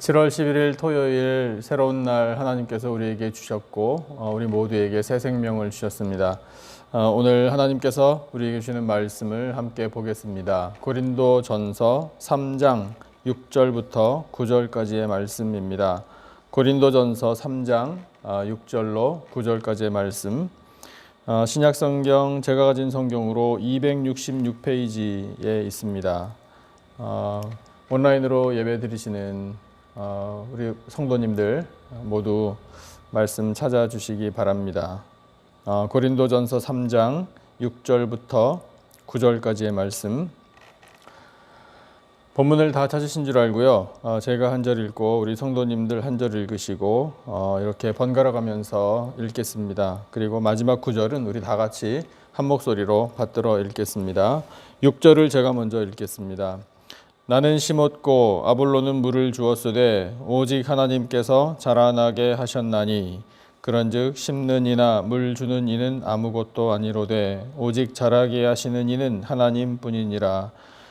7월 11일 토요일 새로운 날 하나님께서 우리에게 주셨고 우리 모두에게 새 생명을 주셨습니다. 오늘 하나님께서 우리에게 주시는 말씀을 함께 보겠습니다. 고린도전서 3장 6절부터 9절까지의 말씀입니다. 고린도전서 3장 6절로 9절까지의 말씀. 신약성경 제가 가진 성경으로 266페이지에 있습니다. 온라인으로 예배 드리시는 우리 성도님들 모두 말씀 찾아주시기 바랍니다. 고린도전서 3장 6절부터 9절까지의 말씀. 본문을 다 찾으신 줄 알고요. 제가 한 절 읽고 우리 성도님들 한 절 읽으시고 이렇게 번갈아 가면서 읽겠습니다. 그리고 마지막 9절은 우리 다 같이 한 목소리로 받들어 읽겠습니다. 6절을 제가 먼저 읽겠습니다. 나는 심었고 아볼로는 물을 주었으되 오직 하나님께서 자라나게 하셨나니 그런즉 심는 이나 물 주는 이는 아무것도 아니로되 오직 자라게 하시는 이는 하나님뿐이니라.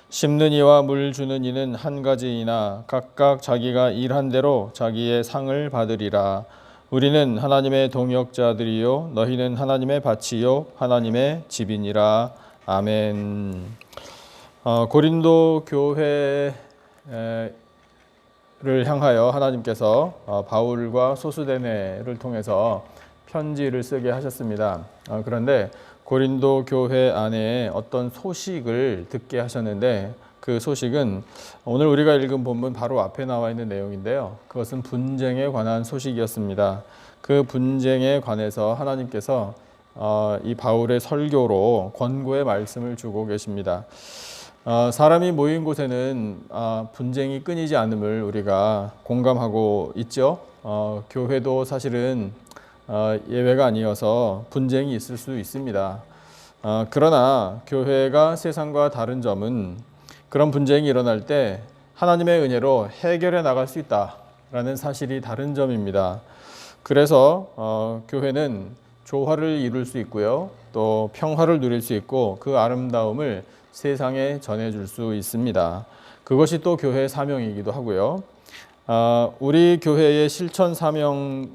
심는 이와 물 주는 이는 한 가지이나 각각 자기가 일한 대로 자기의 상을 받으리라. 우리는 하나님의 동역자들이요 너희는 하나님의 밭이요 하나님의 집이니라. 아멘. 고린도 교회를 향하여 하나님께서 바울과 소수데네를 통해서 편지를 쓰게 하셨습니다. 그런데 고린도 교회 안에 어떤 소식을 듣게 하셨는데 그 소식은 오늘 우리가 읽은 본문 바로 앞에 나와 있는 내용인데요. 그것은 분쟁에 관한 소식이었습니다. 그 분쟁에 관해서 하나님께서 이 바울의 설교로 권고의 말씀을 주고 계십니다. 사람이 모인 곳에는 분쟁이 끊이지 않음을 우리가 공감하고 있죠. 교회도 사실은 예외가 아니어서 분쟁이 있을 수 있습니다. 그러나 교회가 세상과 다른 점은 그런 분쟁이 일어날 때 하나님의 은혜로 해결해 나갈 수 있다라는 사실이 다른 점입니다. 그래서 교회는 조화를 이룰 수 있고요. 또 평화를 누릴 수 있고 그 아름다움을 세상에 전해줄 수 있습니다. 그것이 또 교회의 사명이기도 하고요. 우리 교회의 실천 사명이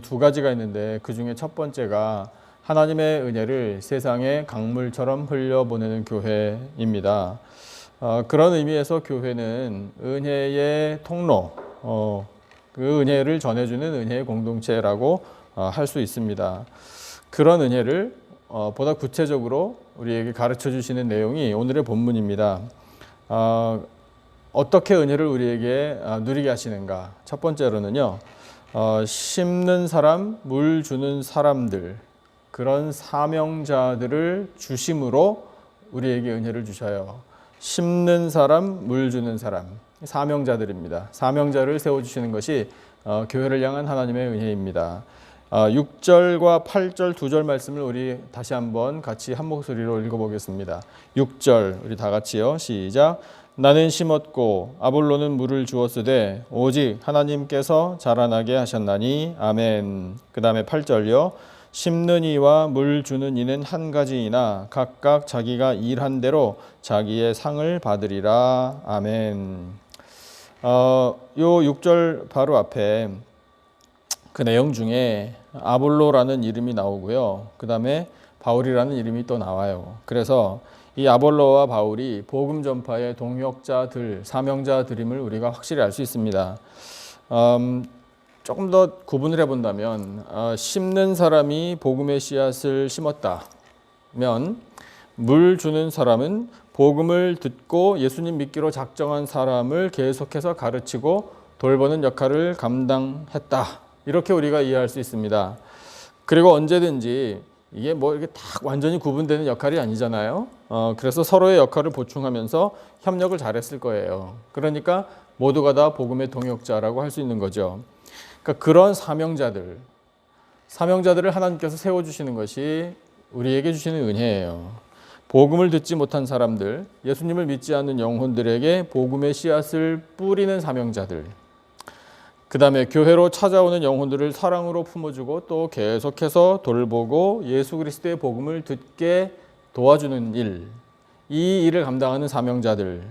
두 가지가 있는데 그 중에 첫 번째가 하나님의 은혜를 세상에 강물처럼 흘려보내는 교회입니다. 그런 의미에서 교회는 은혜의 통로, 그 은혜를 전해주는 은혜의 공동체라고 할 수 있습니다. 그런 은혜를 보다 구체적으로 우리에게 가르쳐 주시는 내용이 오늘의 본문입니다. 어떻게 은혜를 우리에게 누리게 하시는가? 첫 번째로는요, 심는 사람, 물 주는 사람들, 그런 사명자들을 주심으로 우리에게 은혜를 주셔요. 심는 사람, 물 주는 사람, 사명자들입니다. 사명자를 세워주시는 것이 교회를 향한 하나님의 은혜입니다. 6절과 8절 두 절 말씀을 우리 다시 한번 같이 한 목소리로 읽어보겠습니다. 6절 우리 다 같이요. 시작. 나는 심었고 아볼로는 물을 주었으되 오직 하나님께서 자라나게 하셨나니 아멘. 그 다음에 8절요. 심는 이와 물 주는 이는 한 가지이나 각각 자기가 일한 대로 자기의 상을 받으리라. 아멘. 요 6절 바로 앞에 그 내용 중에 아볼로라는 이름이 나오고요. 그 다음에 바울이라는 이름이 또 나와요. 그래서 이 아볼로와 바울이 복음 전파의 동역자들, 사명자들임을 우리가 확실히 알 수 있습니다. 조금 더 구분을 해본다면 심는 사람이 복음의 씨앗을 심었다면 물 주는 사람은 복음을 듣고 예수님 믿기로 작정한 사람을 계속해서 가르치고 돌보는 역할을 감당했다. 이렇게 우리가 이해할 수 있습니다. 그리고 언제든지 이게 뭐 이렇게 딱 완전히 구분되는 역할이 아니잖아요. 그래서 서로의 역할을 보충하면서 협력을 잘했을 거예요. 그러니까 모두가 다 복음의 동역자라고 할 수 있는 거죠. 그러니까 그런 사명자들을 하나님께서 세워주시는 것이 우리에게 주시는 은혜예요. 복음을 듣지 못한 사람들, 예수님을 믿지 않는 영혼들에게 복음의 씨앗을 뿌리는 사명자들, 그 다음에 교회로 찾아오는 영혼들을 사랑으로 품어주고 또 계속해서 돌보고 예수 그리스도의 복음을 듣게 도와주는 일, 이 일을 감당하는 사명자들.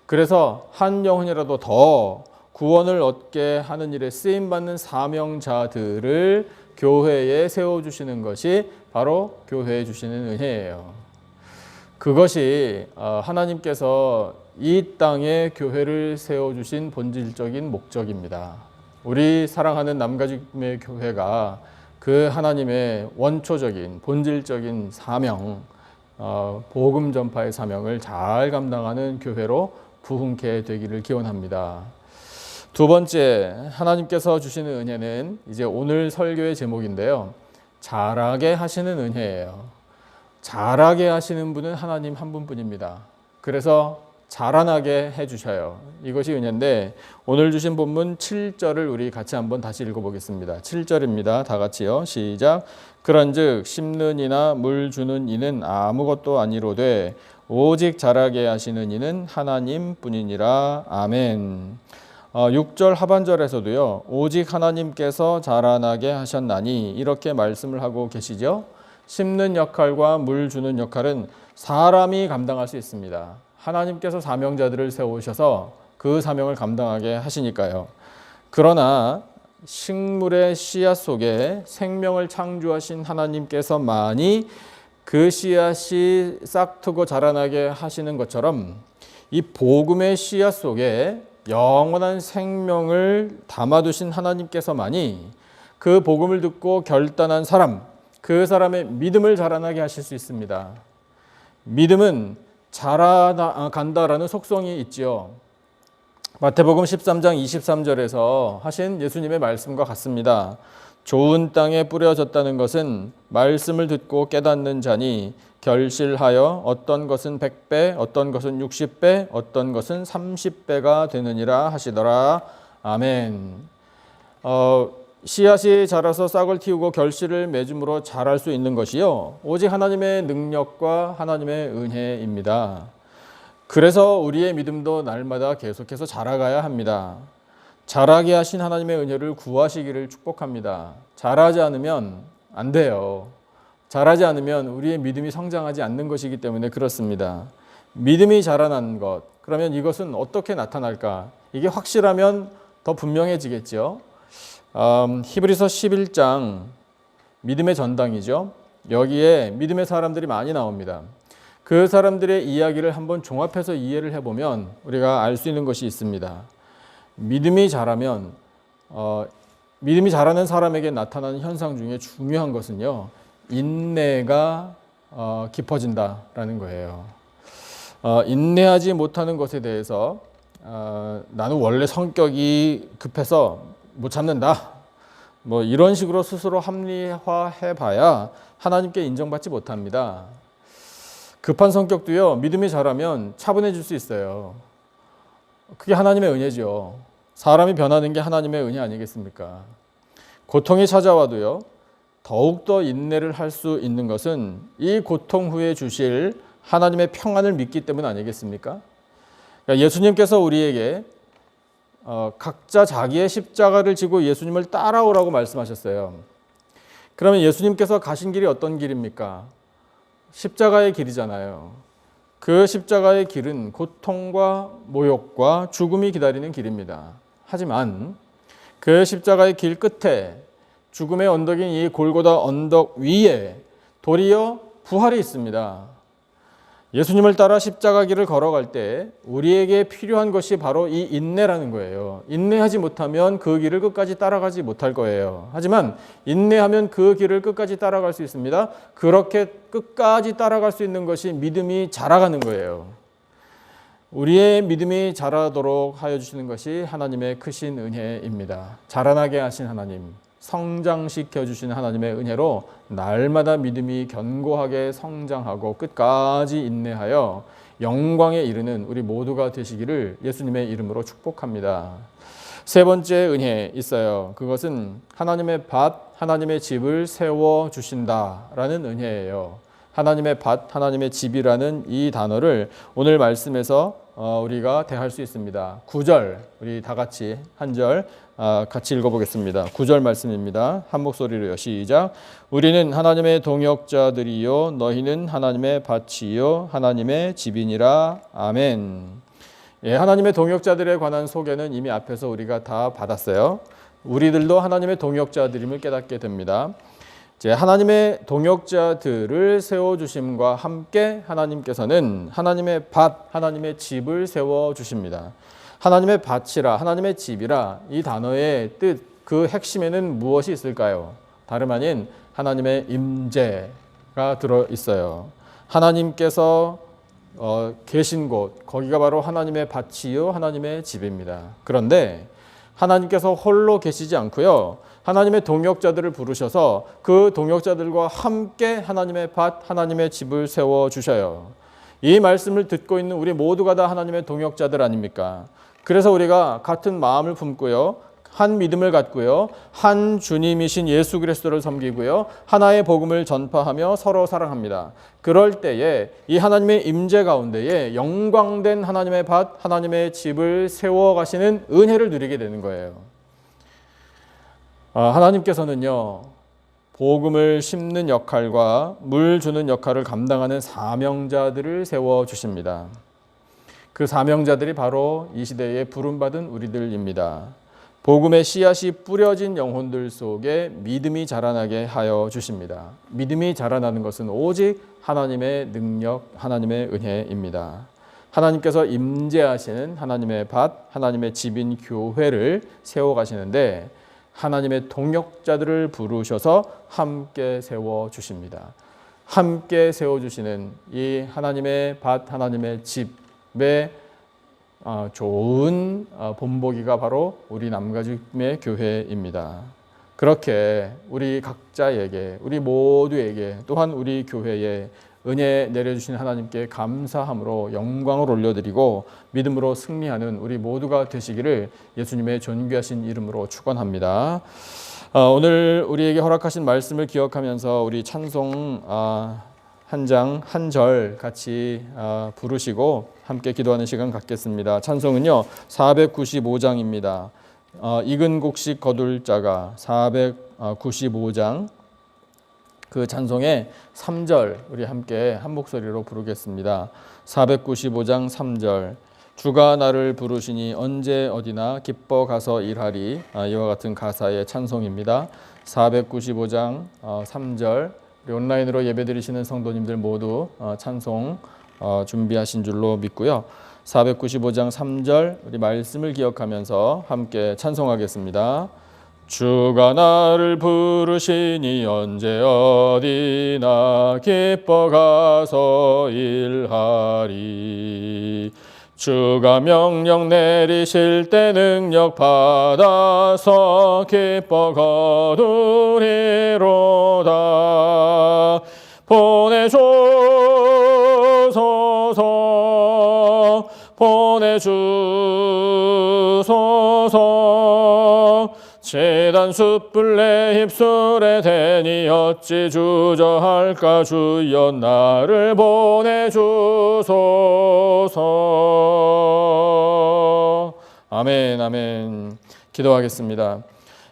그래서 한 영혼이라도 더 구원을 얻게 하는 일에 쓰임받는 사명자들을 교회에 세워주시는 것이 바로 교회에 주시는 은혜예요. 그것이 하나님께서 이 땅에 교회를 세워주신 본질적인 목적입니다. 우리 사랑하는 남가짐의 교회가 그 하나님의 원초적인 본질적인 사명, 복음 전파의 사명을 잘 감당하는 교회로 부흥케 되기를 기원합니다. 두 번째, 하나님께서 주시는 은혜는 이제 오늘 설교의 제목인데요. 잘하게 하시는 은혜예요. 잘하게 하시는 분은 하나님 한 분뿐입니다. 그래서 자라나게 해주셔요. 이것이 은혜인데 오늘 주신 본문 7절을 우리 같이 한번 다시 읽어보겠습니다. 7절입니다. 다 같이요. 시작. 그런즉 심는 이나 물 주는 이는 아무것도 아니로되 오직 자라게 하시는 이는 하나님뿐이니라. 아멘. 6절 하반절에서도요. 오직 하나님께서 자라나게 하셨나니 이렇게 말씀을 하고 계시죠. 심는 역할과 물 주는 역할은 사람이 감당할 수 있습니다. 하나님께서 사명자들을 세우셔서 그 사명을 감당하게 하시니까요. 그러나 식물의 씨앗 속에 생명을 창조하신 하나님께서만이 그 씨앗이 싹트고 자라나게 하시는 것처럼 이 복음의 씨앗 속에 영원한 생명을 담아두신 하나님께서만이 그 복음을 듣고 결단한 사람, 그 사람의 믿음을 자라나게 하실 수 있습니다. 믿음은 자라간다라는 속성이 있지요. 마태복음 13장 23절에서 하신 예수님의 말씀과 같습니다. 좋은 땅에 뿌려졌다는 것은 말씀을 듣고 깨닫는 자니 결실하여 어떤 것은 100배, 어떤 것은 60배, 어떤 것은 30배가 되느니라 하시더라. 아멘. 씨앗이 자라서 싹을 틔우고 결실을 맺음으로 자랄 수 있는 것이요. 오직 하나님의 능력과 하나님의 은혜입니다. 그래서 우리의 믿음도 날마다 계속해서 자라가야 합니다. 자라게 하신 하나님의 은혜를 구하시기를 축복합니다. 자라지 않으면 안 돼요. 자라지 않으면 우리의 믿음이 성장하지 않는 것이기 때문에 그렇습니다. 믿음이 자라난 것, 그러면 이것은 어떻게 나타날까? 이게 확실하면 더 분명해지겠죠. 히브리서 11장 믿음의 전당이죠. 여기에 믿음의 사람들이 많이 나옵니다. 그 사람들의 이야기를 한번 종합해서 이해를 해보면 우리가 알 수 있는 것이 있습니다. 믿음이 자라면 믿음이 자라는 사람에게 나타나는 현상 중에 중요한 것은요, 인내가 깊어진다라는 거예요. 인내하지 못하는 것에 대해서 나는 원래 성격이 급해서 못 참는다, 뭐 이런 식으로 스스로 합리화해봐야 하나님께 인정받지 못합니다. 급한 성격도요, 믿음이 자라면 차분해질 수 있어요. 그게 하나님의 은혜죠. 사람이 변하는 게 하나님의 은혜 아니겠습니까? 고통이 찾아와도요, 더욱더 인내를 할 수 있는 것은 이 고통 후에 주실 하나님의 평안을 믿기 때문 아니겠습니까? 그러니까 예수님께서 우리에게 각자 자기의 십자가를 지고 예수님을 따라오라고 말씀하셨어요. 그러면 예수님께서 가신 길이 어떤 길입니까? 십자가의 길이잖아요. 그 십자가의 길은 고통과 모욕과 죽음이 기다리는 길입니다. 하지만 그 십자가의 길 끝에 죽음의 언덕인 이 골고다 언덕 위에 도리어 부활이 있습니다. 예수님을 따라 십자가 길을 걸어갈 때 우리에게 필요한 것이 바로 이 인내라는 거예요. 인내하지 못하면 그 길을 끝까지 따라가지 못할 거예요. 하지만 인내하면 그 길을 끝까지 따라갈 수 있습니다. 그렇게 끝까지 따라갈 수 있는 것이 믿음이 자라가는 거예요. 우리의 믿음이 자라도록 하여 주시는 것이 하나님의 크신 은혜입니다. 자라나게 하신 하나님, 성장시켜 주시는 하나님의 은혜로 날마다 믿음이 견고하게 성장하고 끝까지 인내하여 영광에 이르는 우리 모두가 되시기를 예수님의 이름으로 축복합니다. 세 번째 은혜 있어요. 그것은 하나님의 밭, 하나님의 집을 세워 주신다라는 은혜예요. 하나님의 밭, 하나님의 집이라는 이 단어를 오늘 말씀에서 우리가 대할 수 있습니다. 9절, 우리 다 같이 한 절 같이 읽어보겠습니다. 9절 말씀입니다. 한 목소리로요. 시작. 우리는 하나님의 동역자들이요 너희는 하나님의 밭이요 하나님의 집이니라. 아멘. 예, 하나님의 동역자들에 관한 소개는 이미 앞에서 우리가 다 받았어요. 우리들도 하나님의 동역자들임을 깨닫게 됩니다. 이제 하나님의 동역자들을 세워주심과 함께 하나님께서는 하나님의 밭, 하나님의 집을 세워주십니다. 하나님의 밭이라, 하나님의 집이라 이 단어의 뜻, 그 핵심에는 무엇이 있을까요? 다름 아닌 하나님의 임재가 들어있어요. 하나님께서 계신 곳, 거기가 바로 하나님의 밭이요 하나님의 집입니다. 그런데 하나님께서 홀로 계시지 않고요, 하나님의 동역자들을 부르셔서 그 동역자들과 함께 하나님의 밭, 하나님의 집을 세워주셔요. 이 말씀을 듣고 있는 우리 모두가 다 하나님의 동역자들 아닙니까? 그래서 우리가 같은 마음을 품고요, 한 믿음을 갖고요, 한 주님이신 예수 그리스도를 섬기고요, 하나의 복음을 전파하며 서로 사랑합니다. 그럴 때에 이 하나님의 임재 가운데에 영광된 하나님의 밭, 하나님의 집을 세워가시는 은혜를 누리게 되는 거예요. 하나님께서는요, 복음을 심는 역할과 물 주는 역할을 감당하는 사명자들을 세워주십니다. 그 사명자들이 바로 이 시대에 부름받은 우리들입니다. 복음의 씨앗이 뿌려진 영혼들 속에 믿음이 자라나게 하여 주십니다. 믿음이 자라나는 것은 오직 하나님의 능력, 하나님의 은혜입니다. 하나님께서 임재하시는 하나님의 밭, 하나님의 집인 교회를 세워가시는데 하나님의 동역자들을 부르셔서 함께 세워주십니다. 함께 세워주시는 이 하나님의 밭, 하나님의 집의 좋은 본보기가 바로 우리 남가짐의 교회입니다. 그렇게 우리 각자에게, 우리 모두에게, 또한 우리 교회에 은혜 내려주신 하나님께 감사함으로 영광을 올려드리고 믿음으로 승리하는 우리 모두가 되시기를 예수님의 존귀하신 이름으로 축원합니다. 오늘 우리에게 허락하신 말씀을 기억하면서 우리 찬송 한 장, 한 절 같이 부르시고 함께 기도하는 시간 갖겠습니다. 찬송은요, 495장입니다. 익은 곡식 거둘 자가 495장 그 찬송의 3절 우리 함께 한 목소리로 부르겠습니다. 495장 3절 주가 나를 부르시니 언제 어디나 기뻐 가서 일하리. 이와 같은 가사의 찬송입니다. 495장 3절 우리 온라인으로 예배드리시는 성도님들 모두 찬송 준비하신 줄로 믿고요. 495장 3절 우리 말씀을 기억하면서 함께 찬송하겠습니다. 주가 나를 부르시니 언제 어디나 기뻐 가서 일하리. 주가 명령 내리실 때 능력 받아서 기뻐 거두리로다. 보내주소서 보내주소서. 재단 숯불 내 입술에 대니 어찌 주저할까. 주여 나를 보내주소서. 아멘 아멘. 기도하겠습니다.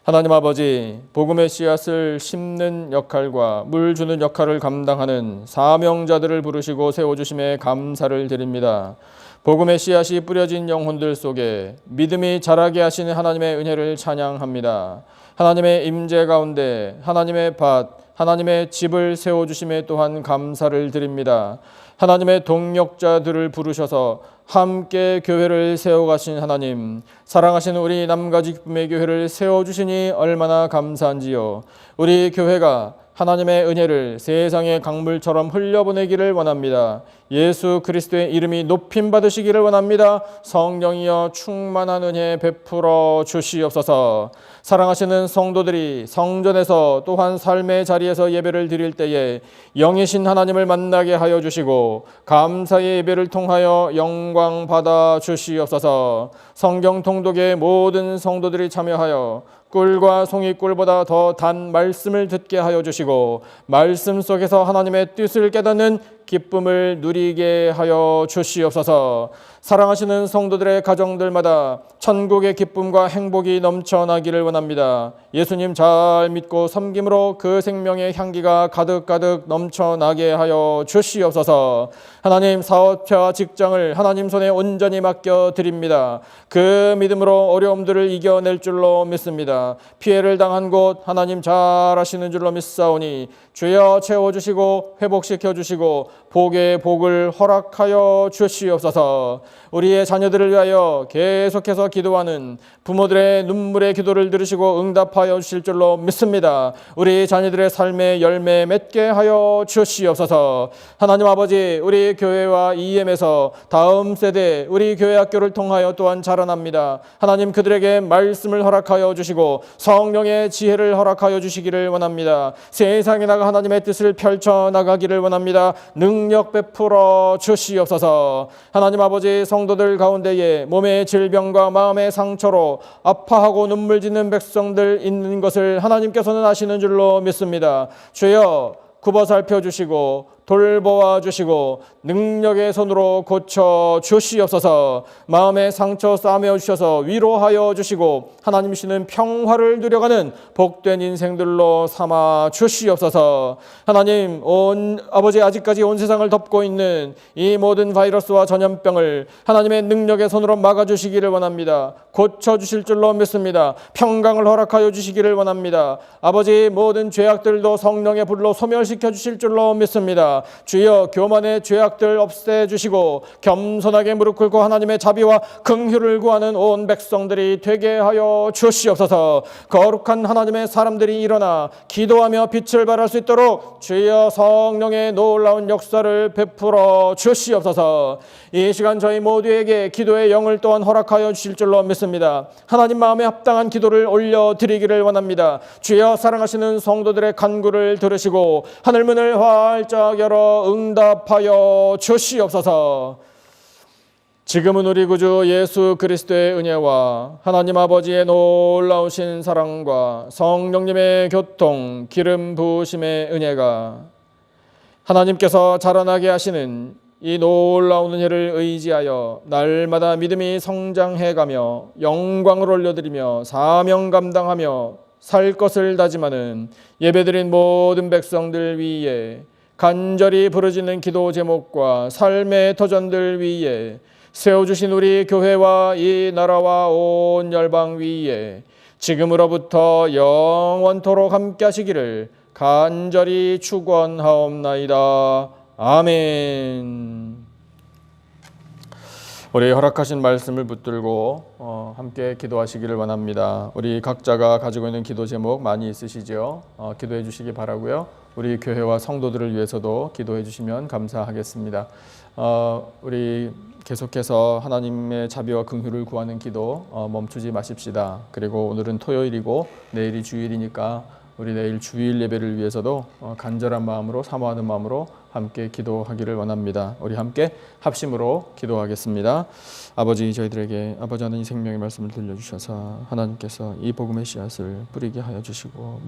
하나님 아버지, 복음의 씨앗을 심는 역할과 물 주는 역할을 감당하는 사명자들을 부르시고 세워주심에 감사를 드립니다. 복음의 씨앗이 뿌려진 영혼들 속에 믿음이 자라게 하시는 하나님의 은혜를 찬양합니다. 하나님의 임재 가운데 하나님의 밭, 하나님의 집을 세워주심에 또한 감사를 드립니다. 하나님의 동역자들을 부르셔서 함께 교회를 세워가신 하나님, 사랑하시는 우리 남가지 기쁨의 교회를 세워주시니 얼마나 감사한지요. 우리 교회가 하나님의 은혜를 세상의 강물처럼 흘려보내기를 원합니다. 예수 그리스도의 이름이 높임 받으시기를 원합니다. 성령이여 충만한 은혜 베풀어 주시옵소서. 사랑하시는 성도들이 성전에서 또한 삶의 자리에서 예배를 드릴 때에 영이신 하나님을 만나게 하여 주시고 감사의 예배를 통하여 영광 받아 주시옵소서. 성경 통독의 모든 성도들이 참여하여 꿀과 송이꿀보다 더 단 말씀을 듣게 하여 주시고 말씀 속에서 하나님의 뜻을 깨닫는 기쁨을 누리게 하여 주시옵소서. 사랑하시는 성도들의 가정들마다 천국의 기쁨과 행복이 넘쳐나기를 원합니다. 예수님 잘 믿고 섬김으로 그 생명의 향기가 가득가득 넘쳐나게 하여 주시옵소서. 하나님, 사업과 직장을 하나님 손에 온전히 맡겨드립니다. 그 믿음으로 어려움들을 이겨낼 줄로 믿습니다. 피해를 당한 곳 하나님 잘 아시는 줄로 믿사오니 주여 채워주시고 회복시켜주시고 복의 복을 허락하여 주시옵소서. 우리의 자녀들을 위하여 계속해서 기도하는 부모들의 눈물의 기도를 들으시고 응답하여 주실 줄로 믿습니다. 우리 자녀들의 삶의 열매 맺게 하여 주시옵소서. 하나님 아버지, 우리 교회와 EM에서 다음 세대 우리 교회 학교를 통하여 또한 자라납니다. 하나님, 그들에게 말씀을 허락하여 주시고 성령의 지혜를 허락하여 주시기를 원합니다. 세상에 나가 하나님의 뜻을 펼쳐나가기를 원합니다. 능력 베풀어 주시옵소서. 하나님 아버지, 성도들 가운데에 몸의 질병과 마음의 상처로 아파하고 눈물 짓는 백성들 있는 것을 하나님께서는 아시는 줄로 믿습니다. 주여 굽어 살펴주시고 돌보아 주시고 능력의 손으로 고쳐 주시옵소서. 마음의 상처 싸매어 주셔서 위로하여 주시고 하나님 주시는 평화를 누려가는 복된 인생들로 삼아 주시옵소서. 하나님, 아버지, 아직까지 온 세상을 덮고 있는 이 모든 바이러스와 전염병을 하나님의 능력의 손으로 막아주시기를 원합니다. 고쳐주실 줄로 믿습니다. 평강을 허락하여 주시기를 원합니다. 아버지, 모든 죄악들도 성령의 불로 소멸시켜 주실 줄로 믿습니다. 주여 교만의 죄악들 없애주시고 겸손하게 무릎 꿇고 하나님의 자비와 긍휼을 구하는 온 백성들이 되게 하여 주시옵소서. 거룩한 하나님의 사람들이 일어나 기도하며 빛을 발할 수 있도록 주여 성령의 놀라운 역사를 베풀어 주시옵소서. 이 시간 저희 모두에게 기도의 영을 또한 허락하여 주실 줄로 믿습니다. 하나님 마음에 합당한 기도를 올려드리기를 원합니다. 주여 사랑하시는 성도들의 간구를 들으시고 하늘문을 활짝 열어 응답하여 주시옵소서. 지금은 우리 구주 예수 그리스도의 은혜와 하나님 아버지의 놀라우신 사랑과 성령님의 교통 기름 부으심의 은혜가 하나님께서 자라나게 하시는 이 놀라운 은혜를 의지하여 날마다 믿음이 성장해가며 영광을 올려드리며 사명 감당하며 살 것을 다짐하는 예배드린 모든 백성들 위에 간절히 부르짖는 기도 제목과 삶의 터전들 위에 세워주신 우리 교회와 이 나라와 온 열방 위에 지금으로부터 영원토록 함께 하시기를 간절히 축원하옵나이다. 아멘. 우리 허락하신 말씀을 붙들고 함께 기도하시기를 원합니다. 우리 각자가 가지고 있는 기도 제목 많이 있으시죠? 기도해 주시기 바라고요. 우리 교회와 성도들을 위해서도 기도해 주시면 감사하겠습니다. 우리 계속해서 하나님의 자비와 긍휼을 구하는 기도 멈추지 마십시다. 그리고 오늘은 토요일이고 내일이 주일이니까 우리 내일 주일 예배를 위해서도 간절한 마음으로 사모하는 마음으로 함께 기도하기를 원합니다. 우리 함께 합심으로 기도하겠습니다. 아버지, 저희들에게 아버지 하나님 생명의 말씀을 들려주셔서 하나님께서 이 복음의 씨앗을 뿌리게 하여 주시고